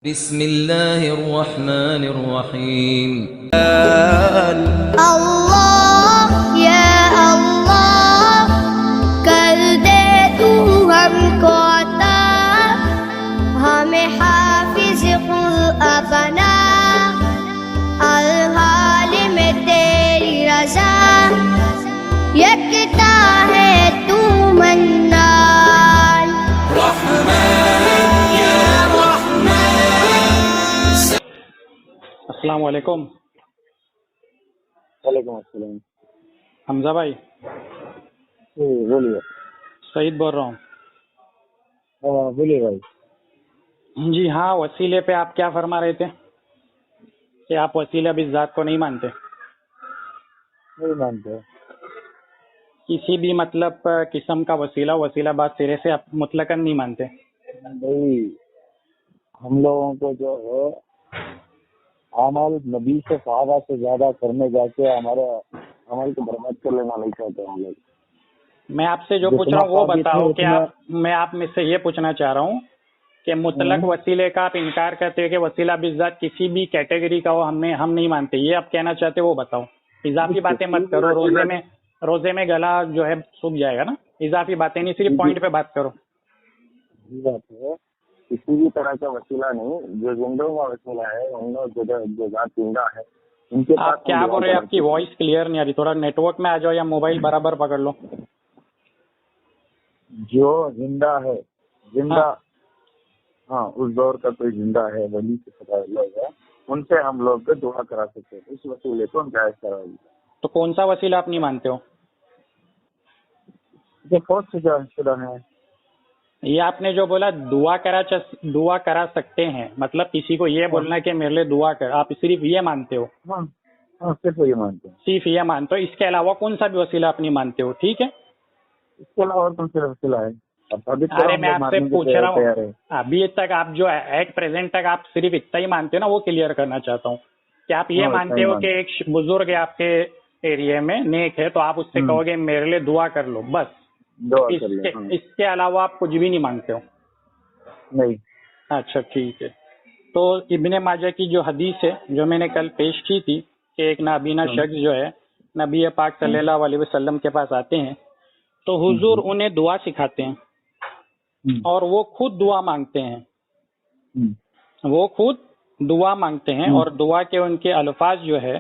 بسم الله الرحمن الرحيم اللہ یا اللہ کر دے تو ہم کو عطا ہمیں حافظ قرآن بنا الحال میں تیری رضا یکتا ہے تو منان السلام علیکم. وعلیکم السلام. حمزہ بھائی جی بولیے. سعید بول رہا ہوں. ہاں بولیے بھائی. جی ہاں، وسیلے پہ آپ کیا فرما رہے تھے کہ آپ وسیلہ بھی ذات کو نہیں مانتے؟ نہیں مانتے. کسی بھی مطلب قسم کا وسیلہ بات سرے سے آپ مطلقاً نہیں مانتے؟ بھائی ہم لوگوں کو جو ہے عمل نبی سے صحابہ سے زیادہ کرنے جا کے ہمارے عمل کو برباد کر لینا نہیں چاہتے ہم لوگ. میں آپ سے جو پوچھ رہا ہوں وہ بتاؤ کہ میں آپ میں سے یہ پوچھنا چاہ رہا ہوں کہ مطلق وسیلے کا آپ انکار کرتے ہو کہ وسیلہ بالذات کسی بھی کیٹیگری کا ہو ہم نہیں مانتے، یہ آپ کہنا چاہتے وہ بتاؤ. اضافی باتیں مت کرو، روزے میں گلا جو ہے سوکھ جائے گا نا. اضافی باتیں نہیں، صرف پوائنٹ پہ بات کرو. یہ بات ہے کسی بھی طرح کا وسیلہ نہیں، جو زندوں کا وسیلہ ہے ان لوگ جو ذات زندہ ہے ان کے آپ کیا بول رہے ہیں؟ آپ کی وائس کلیئر نہیں آ رہی، تھوڑا نیٹ ورک میں آ جاؤ یا موبائل برابر پکڑ لو. جو زندہ ہے زندہ ہاں اس دور کا کوئی زندہ ہے ولی کے خدا لوگ ہے ان سے ہم لوگ کو دعا کرا سکتے ہیں، اس وسیلے کو ہم جائز کرا دیتے. تو کون سا وسیلہ آپ نہیں مانتے ہو؟ یہ بہت سے جائز شدہ ہیں. یہ آپ نے جو بولا دعا کرا سکتے ہیں، مطلب کسی کو یہ بولنا کہ میرے لیے دعا کر، آپ صرف یہ مانتے ہو؟ ہاں ہاں صرف یہ مانتے ہیں. صرف یہ مانتے ہو، اس کے علاوہ کون سا بھی وسیلہ آپ نہیں مانتے ہو؟ ٹھیک ہے. اس کے علاوہ اور کون سے وسیلہ ہے؟ ارے میں آپ سے پوچھ رہا ہوں، ابھی تک آپ جو ایٹ پریزنٹ تک آپ صرف اتنا ہی مانتے ہو نا، وہ کلیئر کرنا چاہتا ہوں کہ آپ یہ مانتے ہو کہ ایک بزرگ ہے آپ کے ایریے میں نیک ہے تو آپ اس سے کہو گے میرے لیے دعا کر لو، بس. اس کے علاوہ آپ کچھ بھی نہیں مانتے ہو؟ نہیں. اچھا ٹھیک ہے. تو ابن ماجہ کی جو حدیث ہے جو میں نے کل پیش کی تھی کہ ایک نابینا شخص جو ہے نبی پاک صلی اللہ علیہ وسلم کے پاس آتے ہیں تو حضور انہیں دعا سکھاتے ہیں اور وہ خود دعا مانگتے ہیں. اور دعا کے ان کے الفاظ جو ہے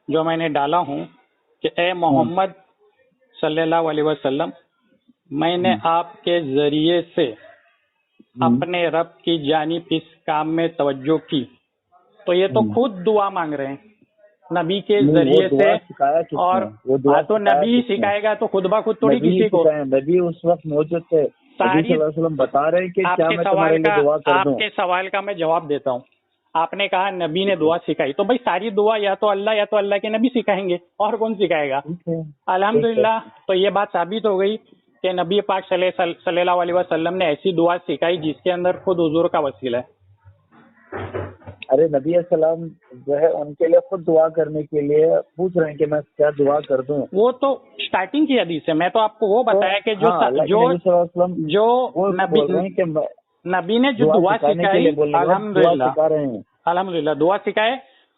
جو میں نے ڈالا ہوں کہ اے محمد صلی اللہ علیہ وسلم، میں نے آپ کے ذریعے سے اپنے رب کی جانب اس کام میں توجہ کی. تو یہ تو خود دعا مانگ رہے ہیں نبی کے ذریعے سے. اور تو نبی سکھائے گا تو خود بخود تھوڑی کسی کو. نبی اس وقت موجود تھے، بتا رہے ہیں کہ کیا میں تمہارے لیے دعا کر دوں. آپ کے سوال کا میں جواب دیتا ہوں. آپ نے کہا نبی نے دعا سکھائی، تو بھائی ساری دعا یا تو اللہ کے نبی سکھائیں گے، اور کون سکھائے گا؟ الحمدللہ. تو یہ بات ثابت ہو گئی کہ نبی پاک صلی اللہ علیہ وسلم نے ایسی دعا سکھائی جس کے اندر خود حضور کا وسیلہ ہے. ارے نبی علیہ السلام جو ہے ان کے لیے خود دعا کرنے کے لیے پوچھ رہے ہیں کہ میں کیا دعا کر دوں. وہ تو اسٹارٹنگ کی حدیث ہے. میں تو آپ کو وہ بتایا کہ جو نبی نے جو دعا سکھائی، الحمدللہ دعا سکھائے.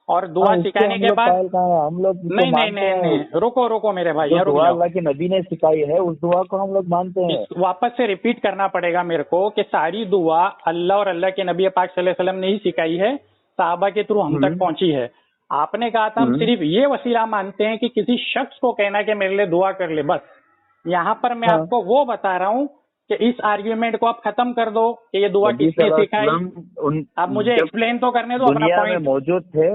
اور دعا سکھانے کے بعد ہم لوگ نہیں رکو میرے بھائی، اللہ کے نبی نے سکھائی ہے اس دعا کو ہم لوگ مانتے ہیں. واپس سے ریپیٹ کرنا پڑے گا میرے کو کہ ساری دعا اللہ اور اللہ کے نبی پاک صلی اللہ علیہ وسلم نے ہی سکھائی ہے، صحابہ کے تھرو ہم تک پہنچی ہے. آپ نے کہا تھا ہم صرف یہ وسیلہ مانتے ہیں کہ کسی شخص کو کہنا کہ میرے لیے دعا کر لے، بس. یہاں پر میں آپ کو وہ بتا رہا ہوں کہ اس آرگیومنٹ کو آپ ختم کر دو کہ یہ دعا کس نے سکھائی. اب مجھے ایکسپلین تو کرنے دو اپنا پوائنٹ. موجود تھے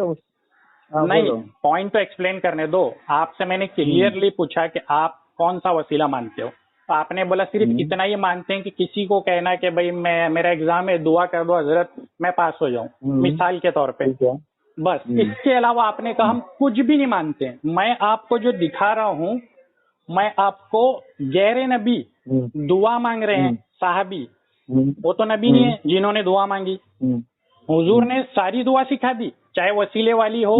نہیں، پوائنٹ تو ایکسپلین کرنے دو. آپ سے میں نے کلیئرلی پوچھا کہ آپ کون سا وسیلہ مانتے ہو، تو آپ نے بولا صرف اتنا ہی مانتے ہیں کہ کسی کو کہنا کہ بھائی میرا ایگزام ہے دعا کر دو حضرت میں پاس ہو جاؤں، مثال کے طور پہ، بس. اس کے علاوہ آپ نے کہا ہم کچھ بھی نہیں مانتے. میں آپ کو جو دکھا رہا ہوں، میں آپ کو غیر نبی دعا مانگ رہے ہیں صحابی، وہ تو نبی نہیں ہے جنہوں نے دعا مانگی. حضور نے ساری دعا سکھا دی، چاہے وسیلے والی ہو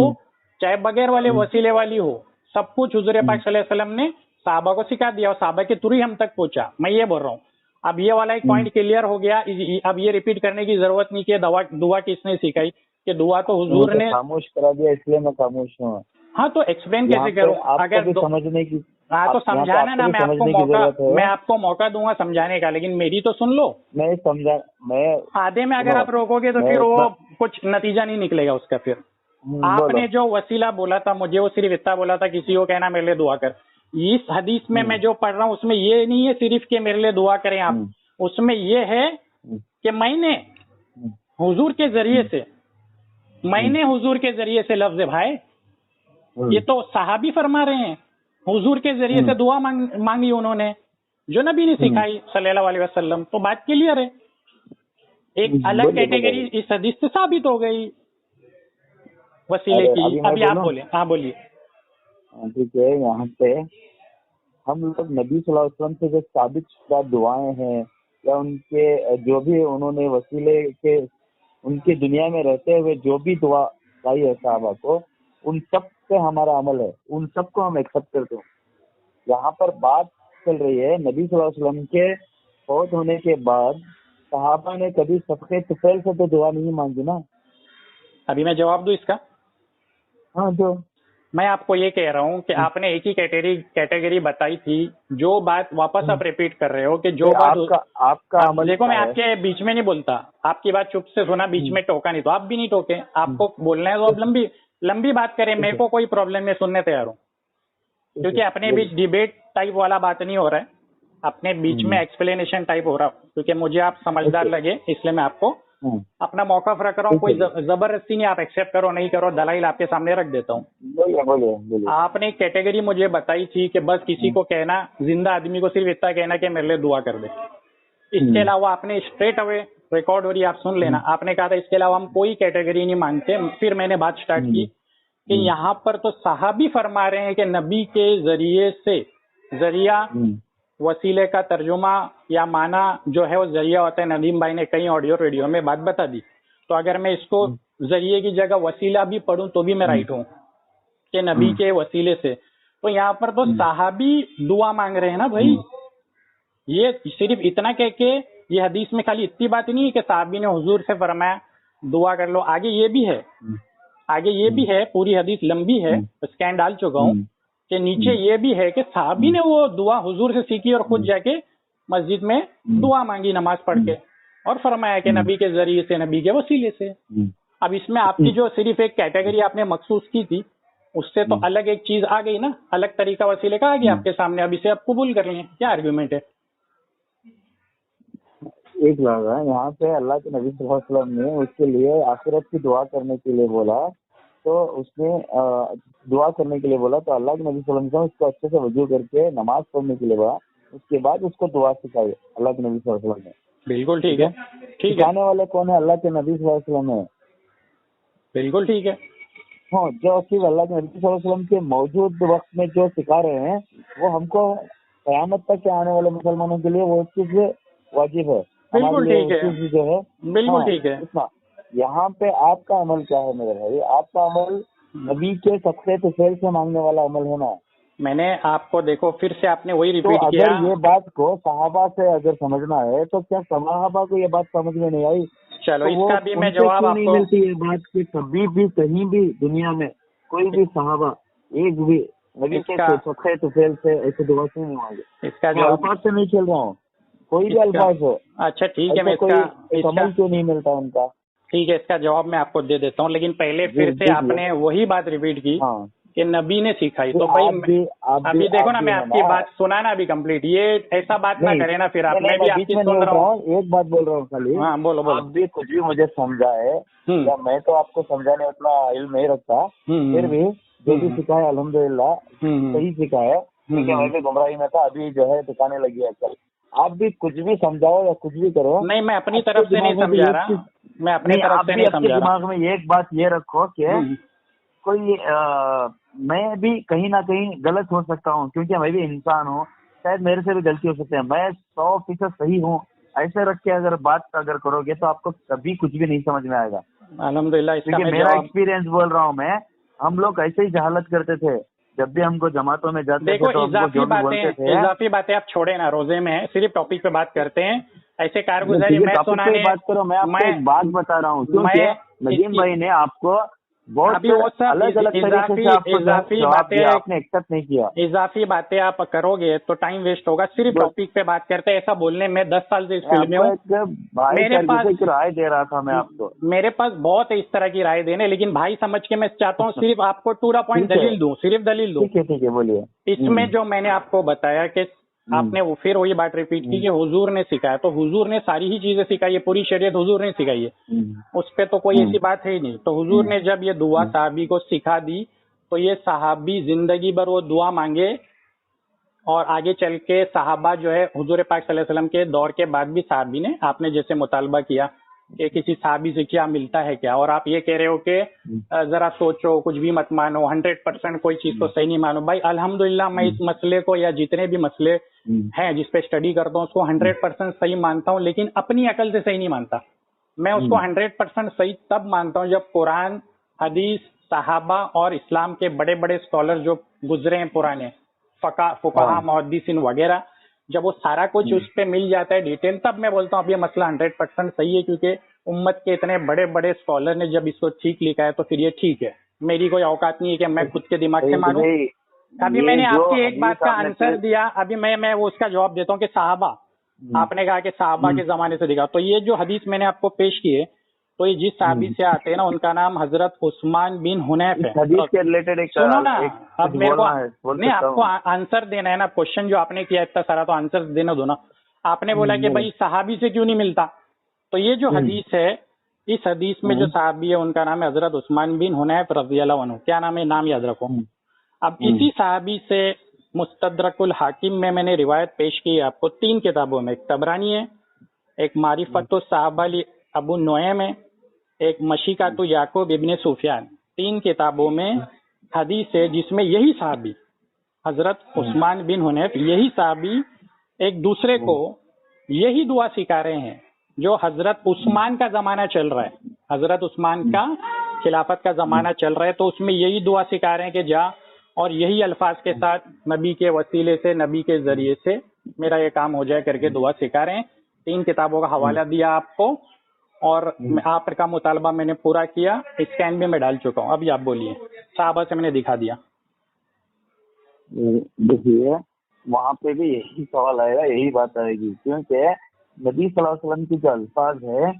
چاہے بغیر والے وسیلے والی ہو، سب کچھ حضور پاک صلی اللہ علیہ وسلم نے صحابہ کو سکھا دیا اور صحابہ کے تھرو ہی ہم تک پہنچا. میں یہ بول رہا ہوں اب یہ والا ایک پوائنٹ کلیئر ہو گیا. اب یہ ریپیٹ کرنے کی ضرورت نہیں کہ دعا کس نے سکھائی, کہ دعا تو حضور نے خاموش کرا دیا, اس لیے میں خاموش ہوں. ہاں تو ایکسپلین کیسے کروں؟ اگر سمجھنے کی, ہاں تو سمجھانا نا, میں آپ کو موقع دوں گا سمجھانے کا, لیکن میری تو سن لو. میں آدھے میں اگر آپ روکو گے تو پھر وہ کچھ نتیجہ نہیں نکلے گا اس کا. پھر آپ نے جو وسیلہ بولا تھا مجھے, وہ صرف اتنا بولا تھا کسی کو کہنا میرے لیے دعا کر. اس حدیث میں جو پڑھ رہا ہوں اس میں یہ نہیں ہے صرف کہ میرے لیے دعا کریں آپ, اس میں یہ ہے کہ میں نے حضور کے ذریعے سے, میں نے حضور کے ذریعے سے لفظ بھائی, یہ تو صحابی فرما رہے ہیں, حضور کے ذریعے سے دعا مانگی انہوں نے جو نبی نے سکھائی صلی اللہ علیہ وسلم. تو بات کلیئر ہے, ایک الگ کیٹیگری اس حدیث سے ثابت ہو گئی وسیلے کی. ابھی آپ بولیں. ہاں بولیے. ٹھیک ہے, یہاں پہ ہم لوگ نبی صلی اللہ علیہ وسلم سے جو ثابت شدہ دعائیں ہیں یا ان کے جو بھی انہوں نے وسیلے کے ان کی دنیا میں رہتے ہوئے جو بھی دعا لائی ہے صحابہ کو, ان سب پہ ہمارا عمل ہے, ان سب کو ہم ایکسپٹ کرتے ہیں. یہاں پر بات چل رہی ہے نبی صلی اللہ علیہ وسلم کے فوت ہونے کے بعد صحابہ نے کبھی صدقے طفیل سے تو دعا نہیں مانگی نا. ابھی میں جواب دوں اس کا. ہاں, جو میں آپ کو یہ کہہ رہا ہوں کہ آپ نے ایک ہی کیٹیگری بتائی تھی, جو بات واپس آپ ریپیٹ کر رہے ہو کہ جو بات آپ کا عمل. دیکھو میں آپ کے بیچ میں نہیں بولتا, آپ کی بات چپ سے سنا, بیچ میں ٹوکا نہیں, تو آپ بھی نہیں ٹوکے. آپ کو بولنا ہے تو آپ لمبی بات کریں, میرے کو کوئی پرابلم نہیں, سننے تیار ہوں. کیونکہ اپنے بیچ ڈیبیٹ ٹائپ والا بات نہیں ہو رہا ہے, اپنے بیچ میں ایکسپلینیشن ٹائپ ہو رہا ہوں, کیونکہ مجھے آپ سمجھدار لگے اس لیے میں آپ کو اپنا موقف رکھ رہا ہوں. کوئی زبردستی نہیں, آپ ایکسیپٹ کرو نہیں کرو, دلائل آپ کے سامنے رکھ دیتا ہوں. آپ نے ایک کیٹیگری مجھے بتائی تھی کہ بس کسی کو کہنا, زندہ آدمی کو صرف اتنا کہنا کہ میرے لیے دعا کر دے. اس کے علاوہ آپ نے اسٹریٹ اوے ریکارڈ ہو رہی ہے, آپ سن لینا, آپ نے کہا تھا اس کے علاوہ ہم کوئی کیٹیگری نہیں مانگتے. پھر میں نے بات اسٹارٹ کی کہ یہاں پر تو صحابی فرما رہے ہیں کہ نبی کے ذریعے سے, ذریعہ وسیلے کا ترجمہ یا معنی جو ہے وہ ذریعہ ہوتا ہے. ندیم بھائی نے کئی آڈیو ریڈیو میں بات بتا دی, تو اگر میں اس کو ذریعے کی جگہ وسیلہ بھی پڑھوں تو بھی میں رائٹ ہوں کہ نبی کے وسیلے سے. تو یہاں پر تو صحابی دعا مانگ رہے ہیں نا بھائی. یہ صرف اتنا کہہ کے یہ حدیث میں خالی اتنی بات نہیں ہے کہ صحابی نے حضور سے فرمایا دعا کر لو. آگے یہ بھی ہے, پوری حدیث لمبی ہے, اسکین ڈال چکا ہوں کہ نیچے یہ بھی ہے کہ صحابی نے وہ دعا حضور سے سیکھی اور خود جا کے مسجد میں دعا مانگی نماز پڑھ کے, اور فرمایا کہ نبی کے ذریعے سے, نبی کے وسیلے سے. اب اس میں آپ کی جو صرف ایک کیٹیگری آپ نے مخصوص کی تھی, اس سے تو الگ ایک چیز آ گئی نا, الگ طریقہ وسیلے کا آ گیا آپ کے سامنے. اب اسے آپ قبول کر لیں, کیا آرگیومنٹ ہے؟ ایک بات ہے, یہاں پہ اللہ کے نبی صلی اللہ علیہ وسلم نے اس کے لیے آخرت کی دعا کرنے کے لیے بولا, تو اس نے دعا کرنے کے لیے بولا, تو اللہ کے نبی صلی اللہ علیہ وسلم اس کو اچھے سے وضو کر کے نماز پڑھنے کے لیے بولا. اس کے بعد اس کو دعا سکھائی اللہ کے نبی صلی اللہ علیہ وسلم نے. بالکل ٹھیک ہے. سکھانے والے کون ہے؟ اللہ کے نبی صلی اللہ علیہ وسلم ہے. بالکل ٹھیک ہے. ہاں, جو صرف اللہ کے نبی صلی اللہ علیہ وسلم کے موجود وقت میں جو سکھا رہے ہیں وہ ہم کو قیامت تک کے آنے والے مسلمانوں کے لیے وہ چیز واجب ہے. بالکل ٹھیک ہے, جو ہے بالکل ٹھیک ہے. یہاں پہ آپ کا عمل کیا ہے میرے بھائی؟ آپ کا عمل نبی کے صدقے طفیل سے مانگنے والا عمل ہے نا. میں نے آپ کو دیکھو پھر سے آپ نے وہی ریپیٹ کیا. اگر یہ بات کو صحابہ سے اگر سمجھنا ہے تو کیا صحابہ کو یہ بات سمجھ میں نہیں آئی؟ چلو اس کا بھی میں جواب آپ کو ملتی ہے بات کہ کبھی بھی کہیں بھی دنیا میں کوئی بھی صحابہ ایک بھی نبی کے صدقے طفیل سے ایسے دعا کیوں نہیں مانگے؟ اس کا جواب الفاظ سے نہیں چل رہا ہوں, کوئی بھی الفاظ ہو. اچھا ٹھیک ہے, میں عمل کیوں نہیں ملتا ان کا؟ ٹھیک ہے, اس کا جواب میں آپ کو دے دیتا ہوں, لیکن پہلے پھر سے آپ نے وہی بات ریپیٹ کی کہ نبی نے سکھائی. تو بھائی ابھی دیکھو نا, میں آپ کی بات سنا نا ابھی کمپلیٹ, یہ ایسا بات نہ کرے نا پھر آپ. میں بھی آپ کی سن رہا ہوں, ایک بات بول رہا ہوں خالی. ہاں بولو بولو. آپ بھی کچھ بھی مجھے سمجھا ہے, میں تو آپ کو سمجھانے اتنا علم نہیں رکھتا, پھر بھی جو بھی سکھایا الحمدللہ صحیح سکھایا, کیونکہ میں بھی گمراہی میں تھا, ابھی جو ہے دکھانے لگی ہے کل. آپ بھی کچھ بھی سمجھاؤ یا کچھ بھی کرو. نہیں, میں اپنی طرف سے نہیں سمجھا رہا, میں اپنی طرف سے نہیں سمجھا رہا. دماغ میں ایک بات یہ رکھو کہ کوئی میں بھی کہیں نہ کہیں غلط ہو سکتا ہوں, کیونکہ میں بھی انسان ہوں, شاید میرے سے بھی غلطی ہو سکتی ہے. میں 100% صحیح ہوں ایسے رکھ کے اگر بات اگر کرو گے تو آپ کو کبھی کچھ بھی نہیں سمجھ میں آئے گا. الحمدللہ, میرا ایکسپیرینس بول رہا ہوں میں. ہم لوگ ایسے ہی جہالت کرتے تھے, جب بھی ہم کو جماعتوں میں جاتے دیکھو تھے تو ہم کو جو بھی بولتے تھے. اضافی باتیں آپ چھوڑے نا, روزے میں ہے, صرف ٹاپک پہ بات کرتے ہیں. ایسے کارگزاری میں ٹاپک پہ بات کرو. میں آپ کو ایک بات بتا رہا ہوں, کیونکہ ندیم بھائی نے آپ کو بہت الگ الگ طریقے سے آپ کو جواب دیا, آپ نے ایکسپٹ نہیں کیا. اضافی باتیں آپ کرو گے تو ٹائم ویسٹ ہوگا. صرف ٹاپک پہ بات کرتے ہیں. ایسا بولنے میں 10 سال سے اس فیلڈ میں ہوں. میرے پاس رائے دے رہا تھا میں آپ کو, میرے پاس بہت ہے اس طرح کی رائے دینے, لیکن بھائی سمجھ کے میں چاہتا ہوں صرف آپ کو ٹو دا پوائنٹ دلیل دوں, صرف دلیل دوں. ٹھیک ہے بولیے. اس میں جو میں نے آپ کو بتایا کہ آپ نے وہ پھر وہی بات ریپیٹ کی کہ حضور نے سکھایا, تو حضور نے ساری ہی چیزیں سکھائی ہے, پوری شریعت حضور نے سکھائی ہے, اس پہ تو کوئی ایسی بات ہے ہی نہیں. تو حضور نے جب یہ دعا صحابی کو سکھا دی تو یہ صحابی زندگی بھر وہ دعا مانگے, اور آگے چل کے صحابہ جو ہے حضور پاک صلی اللہ علیہ وسلم کے دور کے بعد بھی صحابی نے, آپ نے جیسے مطالبہ کیا کہ کسی صحابی سے کیا ملتا ہے کیا, اور آپ یہ کہہ رہے ہو کہ ذرا سوچو, کچھ بھی مت مانو, 100% کوئی چیز تو صحیح نہیں مانو. بھائی الحمدللہ میں اس مسئلے کو یا جتنے بھی مسئلے ہیں جس پہ اسٹڈی کرتا ہوں اس کو 100% صحیح مانتا ہوں, لیکن اپنی عقل سے صحیح نہیں مانتا. میں اس کو 100% صحیح تب مانتا ہوں جب قرآن, حدیث, صحابہ اور اسلام کے بڑے بڑے اسکالر جو گزرے ہیں پرانے, فقہا, محدثین وغیرہ, جب وہ سارا کچھ اس پہ مل جاتا ہے ڈیٹیل, تب میں بولتا ہوں اب یہ مسئلہ 100% صحیح ہے, کیونکہ امت کے اتنے بڑے بڑے اسکالر نے جب اس کو ٹھیک لکھا ہے تو پھر یہ ٹھیک ہے. میری کوئی اوقات نہیں ہے کہ میں خود کے دماغ سے مانوں. ابھی میں نے آپ کی ایک بات کا آنسر دیا, ابھی میں وہ اس کا جواب دیتا ہوں کہ صحابہ, آپ نے کہا کہ صحابہ کے زمانے سے دکھا, تو یہ جو حدیث میں نے آپ کو پیش کی ہے تو یہ جس صحابی سے آتے ہیں نا ان کا نام حضرت عثمان بن حنیف ہے. حدیث کے ریلیٹڈ سنو نا, اب میرے کو نہیں, آپ کو آنسر دینا ہے نا, کوشچن جو آپ نے کیا اتنا سارا تو آنسر دینا دو نا. آپ نے بولا کہ بھائی صحابی سے کیوں نہیں ملتا, تو یہ جو حدیث ہے, اس حدیث میں جو صحابی ہے ان کا نام ہے حضرت عثمان بن حنیف رضی اللہ عنہ. کیا نام ہے, نام یاد رکھو. اب اسی صحابی سے مستدرک الحاکم میں نے روایت پیش کی ہے آپ کو 3 کتابوں میں, ایک طبرانی ہے, ایک معرفت الصحابہ ابو نعیم ہے, ایک مشیکات یعقوب ابن سفیان. 3 کتابوں میں حدیث ہے جس میں یہی صحابی حضرت عثمان بن حنیف, یہی صحابی ایک دوسرے کو یہی دعا سکھا رہے ہیں جو حضرت عثمان کا زمانہ چل رہا ہے, حضرت عثمان کا خلافت کا زمانہ چل رہا ہے, تو اس میں یہی دعا سکھا رہے ہیں کہ جا اور یہی الفاظ کے ساتھ نبی کے وسیلے سے, نبی کے ذریعے سے میرا یہ کام ہو جائے کر کے دعا سکھا رہے ہیں. 3 کتابوں کا حوالہ دیا آپ کو, اور آپ کا مطالبہ میں نے پورا کیا, اسکین بھی میں ڈال چکا ہوں. ابھی آپ بولیے. صحابہ سے میں نے دکھا دیا. دیکھیے وہاں پہ بھی یہی سوال آئے گا, یہی بات آئے گی, کیونکہ نبی صلی اللہ علیہ وسلم کی جو الفاظ ہے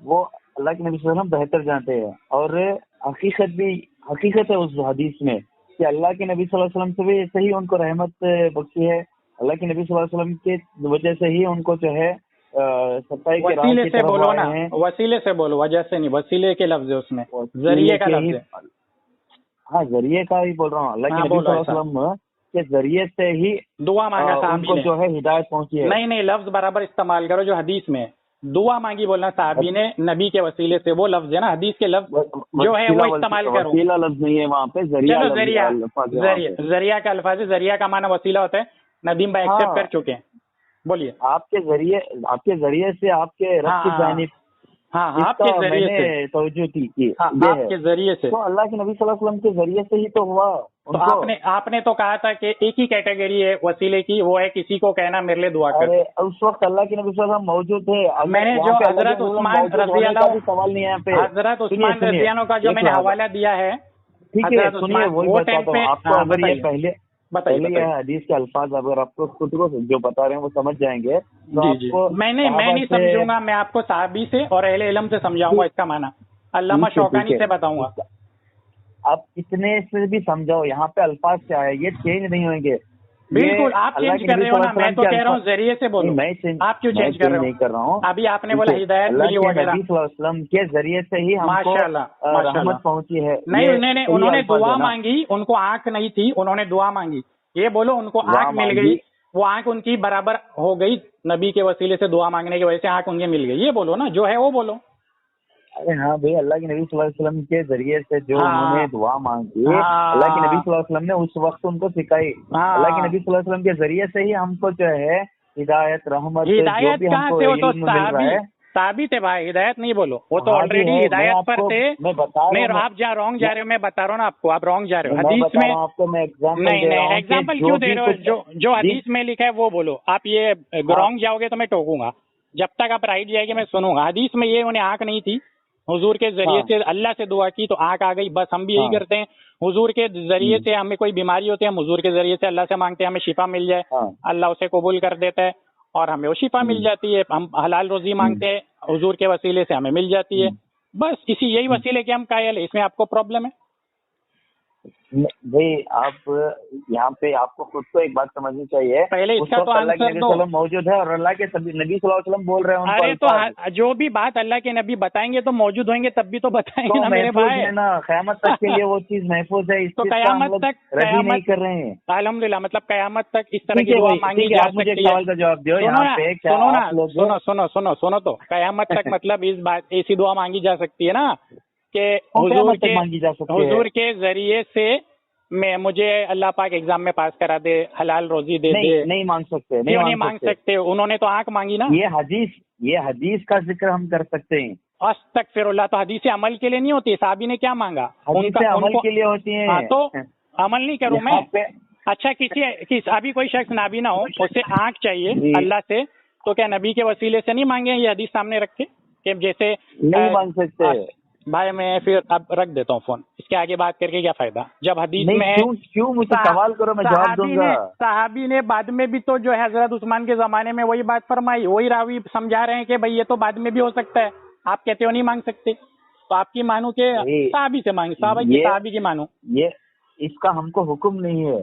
وہ اللہ کے نبی صلی اللہ علیہ وسلم بہتر جانتے ہیں, اور حقیقت ہے اس حدیث میں کہ اللہ کے نبی صلی اللہ علیہ وسلم سے بھی ایسے ہی ان کو رحمت بخشی ہے. اللہ کے نبی صلی اللہ علیہ وسلم کی وجہ سے ہی ان کو جو ہے سچائی کے راہ کی طرف بولو نا, ہیں. وسیلے سے بولو, وجہ سے نہیں, وسیلے کے لفظ ہے اس میں, ذریعے کا لفظ ہے. ہاں ذریعے کا ہی بول رہا ہوں. اللہ کے نبی صلی اللہ علیہ وسلم کے ذریعے سے ہی دعا مانگا صحابی نے, جو ہے ہدایت پہنچی ہے. نہیں لفظ برابر استعمال کرو جو حدیث میں دعا مانگی بولنا صحابی نے نبی کے وسیلے سے, وہ لفظ ہے نا, حدیث کے لفظ جو ہے وہ استعمال کرو. وسیلہ لفظ نہیں ہے وہاں پہ, ذریعہ کا الفاظ ہے. ذریعہ کا معنی وسیلہ ہوتا ہے. ندیم بھائی ایکسپٹ کر چکے ہیں, بولیے. آپ کے ذریعے سے آپ کے رب کی جانب, آپ کے ذریعے سے توجہ کی, آپ کے ذریعے سے, تو اللہ کے نبی صلی اللہ علیہ وسلم کے ذریعے سے ہی تو ہوا. تو آپ نے تو کہا تھا کہ ایک ہی کیٹیگری ہے وسیلے کی, وہ ہے کسی کو کہنا میرے لیے دعا کر. اس وقت اللہ کے نبی صلی اللہ علیہ وسلم موجود تھے. میں نے جو حضرت عثمان رضی اللہ سوال نہیں ہے یہاں پہ, حضرت عثمان رضی اللہ کا جو میں نے حوالہ دیا ہے, ٹھیک ہے سنیے, وہی بتاتا ہوں آپ کو. اگر یہ پہلے حدیث کے الفاظ اگر آپ کو خود کو جو بتا رہے ہیں وہ سمجھ جائیں گے, میں نہیں سمجھوں گا, میں آپ کو صحابی سے اور اہل علم سے سمجھاؤں گا اس کا معنی, علامہ شوکانی سے بتاؤں گا. آپ اتنے سے بھی سمجھاؤ, یہاں پہ الفاظ کیا ہے یہ چینج نہیں ہوئیں گے. بالکل آپ چینج کر رہے ہو نا, میں تو کہہ رہا ہوں ذریعے سے بولو. آپ کیوں چینج کر رہے ہو؟ نہیں کر رہا ہوں. ابھی آپ نے بولا ہدایت ملی وغیرہ, نبی صلی اللہ علیہ وسلم کے ذریعے سے ہی ہم کو رحمت پہنچی ہے. نہیں, انہوں نے دعا مانگی, ان کو آنکھ نہیں تھی, انہوں نے دعا مانگی. یہ بولو ان کو آنکھ مل گئی, وہ آنکھ ان کی برابر ہو گئی نبی کے وسیلے سے دعا مانگنے کی وجہ سے آنکھ ان کی مل گئی. یہ بولو نا, جو ہے وہ بولو. ارے ہاں بھائی, اللہ کے نبی صلی اللہ علیہ وسلم کے ذریعے سے جو انہوں نے دعا مانگی, اللہ کے نبی صلی اللہ علیہ وسلم نے اس وقت ان کو سکھائی. اللہ کے نبی صلی اللہ علیہ وسلم کے ذریعے سے ہی ہم کو جو ہے ہدایت, رحمت, ہدایت کہاں سے ہو, تو ثابت ہے بھائی, ہدایت نہیں بولو, وہ تو ہاں جی آلریڈی ہے, میں ہدایت آپ پر کو تھے. میں بتا رہا نہیں, ہوں, آپ جہاں رانگ جا رہے ہو, میں بتا رہا ہوں نا آپ کو, آپ رانگ جا رہے ہو. میں حدیث بتا میں رہا ہوں آپ کو, میں ایگزامپل نہیں دے رہا نہیں, ہوں کہ ایگزامپل جو کیوں دے بھی رہے کچھ ہو؟ جو حدیث میں لکھا ہے وہ بولو. آپ یہ ہاں رانگ جاؤ گے تو میں ٹوکوں گا. جب تک آپ رائٹ جائے گے میں سنوں گا. حدیث میں یہ انہیں آنکھ نہیں تھی, حضور کے ذریعے ہاں سے اللہ سے دعا کی تو آنکھ آ گئی, بس ہم بھی یہی ہاں کرتے ہیں. حضور کے ذریعے سے ہمیں کوئی بیماری ہوتی ہے, ہم حضور کے ذریعے سے اللہ سے مانگتے ہیں ہمیں شفا مل جائے, ہاں اللہ اسے قبول کر دیتا ہے اور ہمیں وہ شفا مل جاتی ہے. ہم حلال روزی مانگتے ہیں, حضور کے وسیلے سے ہمیں مل جاتی ہے. بس یہی وسیلے کے ہم قائل ہیں. اس میں آپ کو پرابلم ہے؟ بھائی آپ یہاں پہ آپ کو خود کو ایک بات سمجھنی چاہیے, پہلے اس اس کا تو وقت اللہ کے آنسر نبی دو. صلی اللہ علیہ وسلم موجود ہے اور اللہ کے نبی صلی اللہ علیہ وسلم بول رہے ہیں ان کو ارے تو الفاظ, جو بھی بات اللہ کے نبی بتائیں گے تو موجود ہوئیں گے تب بھی تو بتائیں گے تو نا میرے محفوظ بھائی. ہے نا, قیامت تک کے لیے وہ چیز محفوظ ہے. اس تو چیز کا ہم قیامت لوگ تک, ردی نہیں کر رہے ہیں. الحمدللہ, مطلب قیامت تک اس طرح ٹھیک کی ہے دعا بھائی, مانگی ٹھیک ہے, جا آپ مجھے ایک سکتی ہے. سوال کا جواب دو سنو یہاں نا, پہ, کیا سنو نا, آپ لوگ سنو تو قیامت تک مطلب اس بات ایسی دعا مانگی جا سکتی ہے نا کہ قیامت تک مانگی جا سکتی ہے؟ حضور کے ذریعے سے مجھے اللہ پاک ایگزام میں پاس کرا دے, حلال روزی دے دے. نہیں مانگ سکتے, کیوں نہیں مانگ سکتے؟ انہوں نے تو آنکھ مانگی نا. یہ حدیث کا ذکر ہم کر سکتے ہیں. استغفر اللہ, تو حدیث عمل کے لیے نہیں ہوتی. صحابی نے کیا مانگا؟ حدیث عمل کے لیے ہوتی ہیں. ہاں تو عمل نہیں کروں میں. یہاں پہ اچھا, ابھی کوئی شخص نابی نہ ہو, اسے آنکھ چاہیے جی اللہ سے, تو کیا نبی کے وسیلے سے نہیں مانگے؟ یہ حدیث سامنے رکھ کے کہ جیسے نہیں مانگ سکتے بھائی. میں پھر اب رکھ دیتا ہوں فون, اس کے آگے بات کر کے کیا فائدہ جب حدیث نہیں. میں کیوں مجھ سے سوال کرو, میں جواب دوں گا. صحابی نے بعد میں بھی تو جو ہے حضرت عثمان کے زمانے میں وہی بات فرمائی, وہی راوی سمجھا رہے ہیں کہ بھائی یہ تو بعد میں بھی ہو سکتا ہے. آپ کہتے ہو نہیں مانگ سکتے, تو آپ کی مانو کہ صحابی سے مانگ, صحابی کی مانو. یہ اس کا ہم کو حکم نہیں ہے.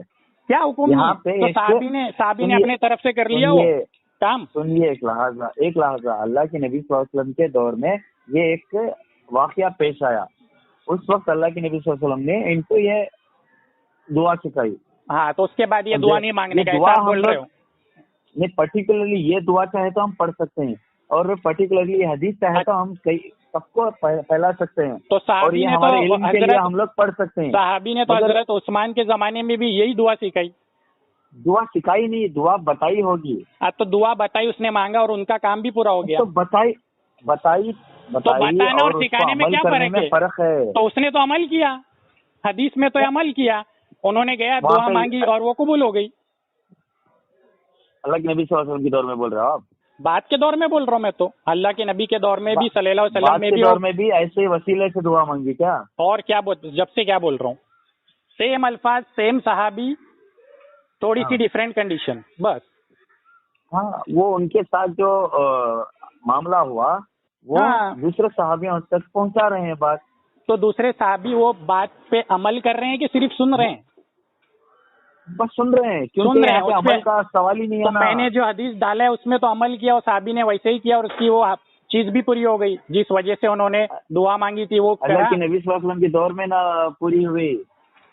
کیا حکم نہیں؟ تو صحابی نے اپنے طرف سے کر لیا وہ کام. سنیے ایک لحظہ, اللہ کے نبی صلی اللہ علیہ وسلم کے دور میں یہ ایک واقعہ پیش آیا. اس وقت اللہ کے نبی صلی اللہ علیہ وسلم نے ان کو یہ دعا سکھائی. ہاں, تو اس کے بعد یہ دعا نہیں مانگنے کا ایسا بول رہے ہو؟ نہیں, پرٹیکولرلی یہ دعا چاہے تو ہم پڑھ سکتے ہیں, اور پرٹیکولرلی یہ حدیث چاہے تو ہم سب کو پھیلا سکتے ہیں, تو اور یہ ہمارے علم کے لیے ہم لوگ پڑھ سکتے ہیں. صحابی نے تو حضرت عثمان کے زمانے میں بھی یہی دعا سکھائی. دعا سکھائی نہیں, دعا بتائی ہوگی. تو دعا بتائی, اس نے مانگا اور ان کا کام بھی پورا ہو گیا. تو بتائی تو بتانا اور سکھانے میں کیا فرق ہے؟ تو اس نے تو عمل کیا, حدیث میں تو عمل کیا. انہوں نے گیا دعا مانگی اور وہ قبول ہو گئی. اللہ کے نبی صلی اللہ علیہ وسلم کے دور میں بول رہے ہو آپ؟ بات کے دور میں بول رہا ہوں میں تو. اللہ کے نبی کے دور میں بھی صلی اللہ علیہ وسلم میں بھی دور میں بھی ایسے وسیلے سے دعا مانگی کیا؟ اور کیا جب سے کیا بول رہا ہوں, سیم الفاظ, سیم صحابی, تھوڑی سی ڈیفرنٹ کنڈیشن بس. ہاں, وہ ان کے ساتھ جو معاملہ ہوا وہ دوسرے صحابیوں تک پہنچا رہے ہیں بات. تو دوسرے صحابی وہ بات پہ عمل کر رہے ہیں کہ صرف سن رہے ہیں؟ بس سن رہے ہیں, کیونکہ یہاں پہ عمل کا سوال ہی نہیں ہے نا. میں نے جو حدیث ڈالا ہے اس میں تو عمل کیا, اور صحابی نے ویسے ہی کیا, اور اس کی وہ چیز بھی پوری ہو گئی جس وجہ سے انہوں نے دعا مانگی تھی. وہ اللہ کے نبی صلی اللہ علیہ وسلم کے دور میں نہ پوری ہوئی.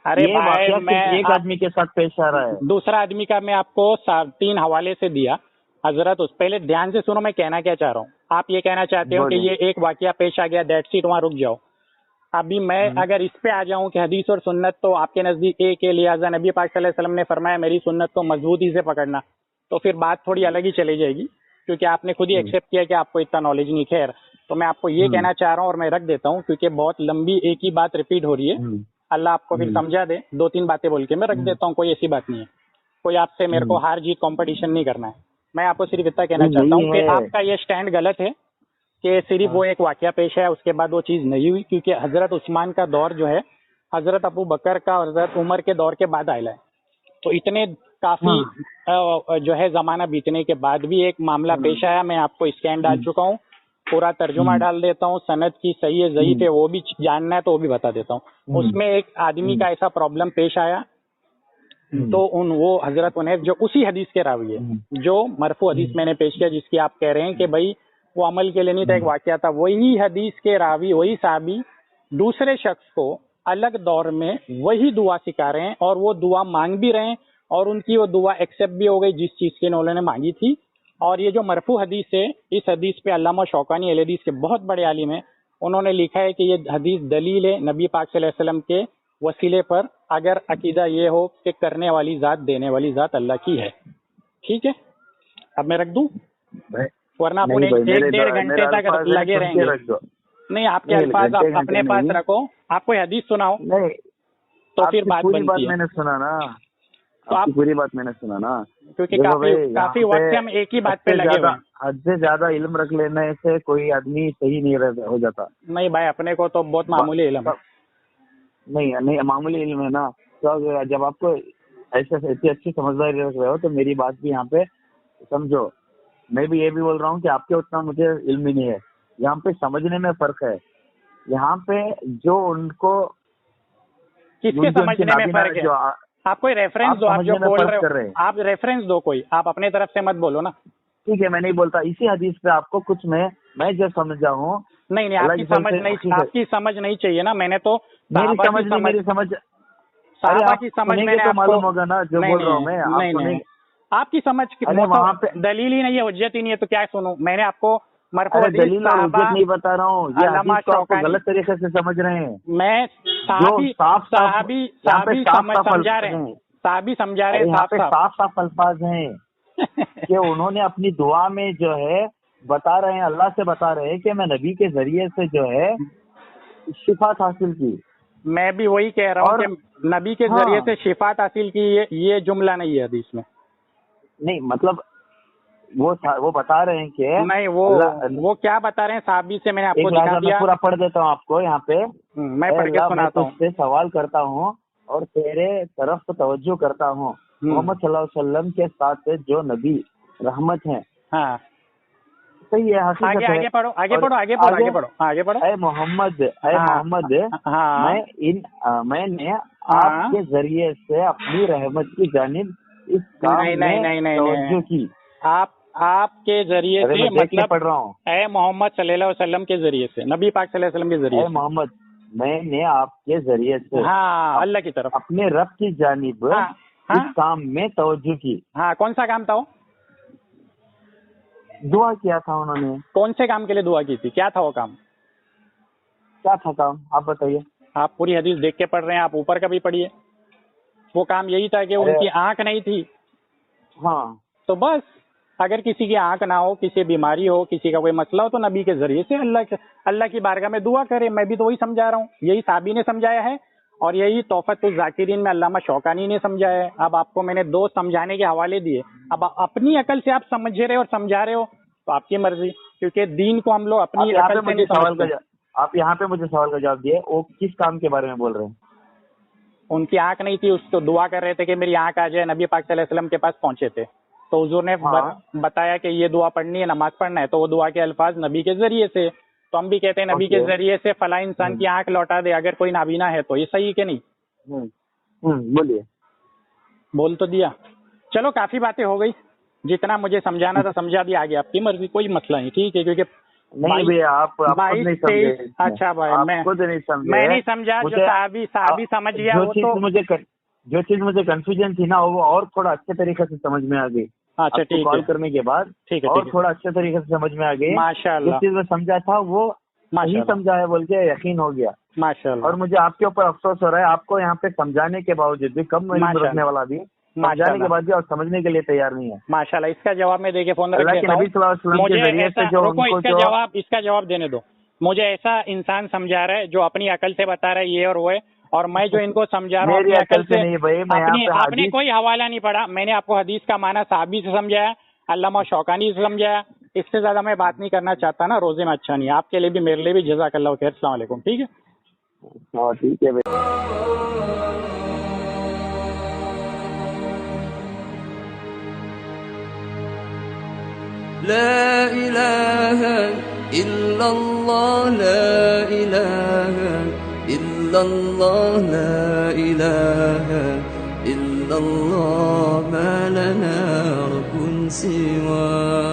ارے بھائی, میں ایک آدمی کے ساتھ پیش آ رہا ہے. دوسرا آدمی کا میں آپ کو 3 حوالے سے دیا حضرت. اس پہلے دھیان سے سنو, میں کہنا کیا چاہ رہا ہوں. آپ یہ کہنا چاہتے ہو کہ یہ ایک واقعہ پیش آ گیا, دیٹس اٹ, وہاں رک جاؤ. ابھی میں اگر اس پہ آ جاؤں کہ حدیث اور سنت تو آپ کے نزدیک ایک ہے, لہٰذا نبی پاک صلی اللہ علیہ وسلم نے فرمایا میری سنت کو مضبوطی سے پکڑنا, تو پھر بات تھوڑی الگ ہی چلی جائے گی, کیونکہ آپ نے خود ہی ایکسیپٹ کیا کہ آپ کو اتنا نالج نہیں. خیر, تو میں آپ کو یہ کہنا چاہ رہا ہوں, اور میں رکھ دیتا ہوں کیونکہ بہت لمبی ایک ہی بات ریپیٹ ہو رہی ہے. اللہ آپ کو پھر سمجھا دے. 2-3 باتیں بول کے میں رکھ دیتا ہوں, کوئی ایسی بات نہیں ہے. کوئی آپ سے میرے کو ہار جیت کمپٹیشن نہیں کرنا ہے. میں آپ کو صرف اتنا کہنا چاہتا ہوں کہ آپ کا یہ سٹینڈ غلط ہے کہ صرف وہ ایک واقعہ پیش ہے, اس کے بعد وہ چیز نہیں ہوئی. کیونکہ حضرت عثمان کا دور جو ہے حضرت ابو بکر کا اور حضرت عمر کے دور کے بعد آیا ہے, تو اتنے کافی جو ہے زمانہ بیتنے کے بعد بھی ایک معاملہ پیش آیا. میں آپ کو اسکین ڈال چکا ہوں, پورا ترجمہ ڈال دیتا ہوں, سند کی صحیح ہے ضعیف ہے وہ بھی جاننا ہے تو وہ بھی بتا دیتا ہوں. اس میں ایک آدمی کا ایسا پرابلم پیش آیا, تو وہ حضرت انیس جو اسی حدیث کے راوی ہے جو مرفوع حدیث میں نے پیش کیا, جس کی آپ کہہ رہے ہیں کہ بھائی وہ عمل کے لیے نہیں تھا, ایک واقعہ تھا, وہی حدیث کے راوی, وہی صحابی دوسرے شخص کو الگ دور میں وہی دعا سکھا رہے ہیں, اور وہ دعا مانگ بھی رہے ہیں, اور ان کی وہ دعا ایکسیپٹ بھی ہو گئی جس چیز کے انہوں نے مانگی تھی. اور یہ جو مرفوع حدیث ہے, اس حدیث پہ علامہ شوکانی اہل حدیث کے بہت بڑے عالم ہیں, انہوں نے لکھا ہے کہ یہ حدیث دلیل ہے نبی پاک صلی اللہ علیہ وسلم کے وسیلے پر, اگر عقیدہ یہ ہو کہ کرنے والی ذات دینے والی ذات اللہ کی ہے. ٹھیک ہے, اب میں رکھ دوں؟ ورنہ آپ نہیں بھائی، 1-1.5 گھنٹے تک لگے رہیں گے. نہیں, آپ کے الفاظ آپ اپنے پاس رکھو. آپ کوئی حدیث سناؤ نہیں تو پھر بات پوری بات بنتی میں ہے. نے سنا نا. تو آپ پوری بات میں نے سنا نا. کیونکہ کافی وقت سے ہم ایک ہی بات پہ لگے ہوئے ہیں. حد سے زیادہ علم رکھ لینے سے کوئی آدمی صحیح نہیں ہو جاتا. نہیں بھائی, اپنے کو تو بہت معمولی علم ہے. نہیں معمولی علم ہے نا. تو جب آپ کو اتنی اچھی سمجھداری رکھ رہے ہو تو میری بات بھی یہاں پہ سمجھو. میں بھی یہ بھی بول رہا ہوں کہ آپ کے اتنا مجھے علم ہی نہیں ہے. یہاں پہ سمجھنے میں فرق ہے. یہاں پہ جو ان کو کس کے سمجھنے میں فرق ہے؟ آپ کوئی ریفرنس دو. آپ جو بول رہے ہو آپ ریفرنس دو کوئی. آپ اپنے طرف سے مت بولو نا. ٹھیک ہے, میں نہیں بولتا. اسی حدیث پہ آپ کو کچھ میں جو سمجھا ہوں. نہیں, آپ کی سمجھ نہیں چاہیے نا. میں نے تو میری سمجھ صحابہ کی سمجھ میں نے معلوم ہوگا نا جو بول رہا ہوں میں. آپ کی سمجھ وہاں پہ دلیل ہی نہیں ہے, حجت ہی نہیں ہے, تو کیا سنوں؟ میں نے آپ کو مرفوع دلیل اور حجت نہیں بتا رہا ہوں. یہ حدیث کو آپ غلط طریقے سے سمجھ رہے ہیں. میں صحابی سمجھا رہے ہیں. صحابی سمجھا رہے ہیں. صاف الفاظ ہیں کہ انہوں نے اپنی دعا میں جو ہے بتا رہے ہیں, اللہ سے بتا رہے ہیں کہ میں نبی کے ذریعے سے جو ہے شفاعت حاصل کی. میں بھی وہی کہہ رہا ہوں کہ نبی کے ذریعے سے شفاعت حاصل کی, یہ جملہ نہیں ہے حدیث میں. نہیں مطلب وہ بتا رہے ہیں کہ نہیں, وہ کیا بتا رہے ہیں صحابی سے میں نے آپ کو دکھا دیا. پورا پڑھ دیتا ہوں آپ کو یہاں پہ. میں پڑھ کے سناتا ہوں. سے سوال کرتا ہوں اور تیرے طرف توجہ کرتا ہوں. محمد صلی اللہ علیہ وسلم کے ساتھ جو نبی رحمت ہیں. ہاں صحیح ہے. آگے پڑھو. اے محمد میں نے آپ کے ذریعے سے اپنی رحمت کی جانب اس کام میں توجہ کی. آپ کے ذریعے سے مطلب پڑھ رہا ہوں. اے محمد صلی اللہ علیہ وسلم کے ذریعے سے, نبی پاک صلی اللہ علیہ وسلم کے ذریعے. اے محمد میں نے آپ کے ذریعے سے اللہ کی طرف اپنے رب کی جانب اس کام میں توجہ کی. کون سا کام تھا وہ؟ دعا کیا تھا انہوں نے. کون سے کام کے لیے دعا کی تھی؟ کیا تھا وہ کام؟ کیا تھا کام آپ بتائیے. آپ پوری حدیث دیکھ کے پڑھ رہے ہیں, آپ اوپر کا بھی پڑھیے. وہ کام یہی تھا کہ ان کی آنکھ نہیں تھی. ہاں تو بس, اگر کسی کی آنکھ نہ ہو, کسی بیماری ہو, کسی کا کوئی مسئلہ ہو, تو نبی کے ذریعے سے اللہ کی بارگاہ میں دعا کرے. میں بھی تو وہی سمجھا رہا ہوں. یہی صحابی نے سمجھایا ہے اور یہی تحفۃ الذاکرین میں علامہ شوکانی نے سمجھایا ہے. اب آپ کو میں نے 2 سمجھانے کے حوالے دیے. اب اپنی عقل سے آپ سمجھ رہے اور سمجھا رہے ہو تو آپ کی مرضی, کیونکہ دین کو ہم لوگ اپنی عقل سے نہیں سمجھتے. آپ یہاں پہ مجھے سوال کا جواب دیے. وہ کس کام کے بارے میں بول رہے ہیں؟ ان کی آنکھ نہیں تھی, اس کو دعا کر رہے تھے کہ میری آنکھ آ جائے. نبی پاک صلی اللہ علیہ وسلم کے پاس پہنچے تھے تو حضور نے بتایا کہ یہ دعا پڑھنی ہے, نماز پڑھنا ہے. تو وہ دعا کے الفاظ نبی کے ذریعے سے. تو ہم بھی کہتے ہیں نبی کے ذریعے سے فلاں انسان کی آنکھ لوٹا دے اگر کوئی نابینا ہے تو. یہ صحیح کہ نہیں؟ بولیے. بول تو دیا. چلو کافی باتیں ہو گئی. جتنا مجھے سمجھانا تھا سمجھا دیا. آگے آپ کی مرضی, کوئی مسئلہ نہیں. ٹھیک ہے, کیونکہ نہیں بھائی آپ نہیں سمجھے. اچھا بھائی میں نہیں سمجھا. جو صحابی سمجھ گیا وہ تو جو چیز مجھے کنفیوژن تھی نا وہ اور تھوڑا اچھے طریقے سے سمجھ میں آ گئی. اچھا ٹھیک ہے. کال کرنے کے بعد اور تھوڑا اچھے طریقے سے سمجھ میں آ گئی. ماشاء اللہ. جس چیز میں سمجھا تھا وہ نہیں سمجھا ہے بول کے یقین ہو گیا. ماشاء اللہ. اور مجھے آپ کے اوپر افسوس ہو رہا ہے. آپ کو یہاں پہ سمجھانے کے باوجود بھی, کم رکھنے والا بھی سمجھانے کے بعد بھی اور سمجھنے کے لیے تیار نہیں ہے. ماشاء اللہ. اس کا جواب میں دے کے فون رکھ دیتا ہوں. اس کا جواب دینے دو. مجھے ایسا انسان سمجھا رہا ہے جو اپنی عقل سے بتا رہا ہے یہ اور وہ ہے, اور میں جو ان کو سمجھا رہا ہوں اپنی عقل سے نہیں. آپ نے کوئی حوالہ نہیں پڑھا. میں نے آپ کو حدیث کا معنی صحابی سے سمجھایا, علامہ شوکانی سے سمجھایا. اس سے زیادہ میں بات نہیں کرنا چاہتا نا, روزے میں اچھا نہیں. آپ کے لیے بھی میرے لیے بھی جزاک اللہ خیر. السلام علیکم. ٹھیک ہے. ہاں ٹھیک ہے. لا إله إلا الله لا إله إلا الله لا إله إلا الله ما لنا رب سواه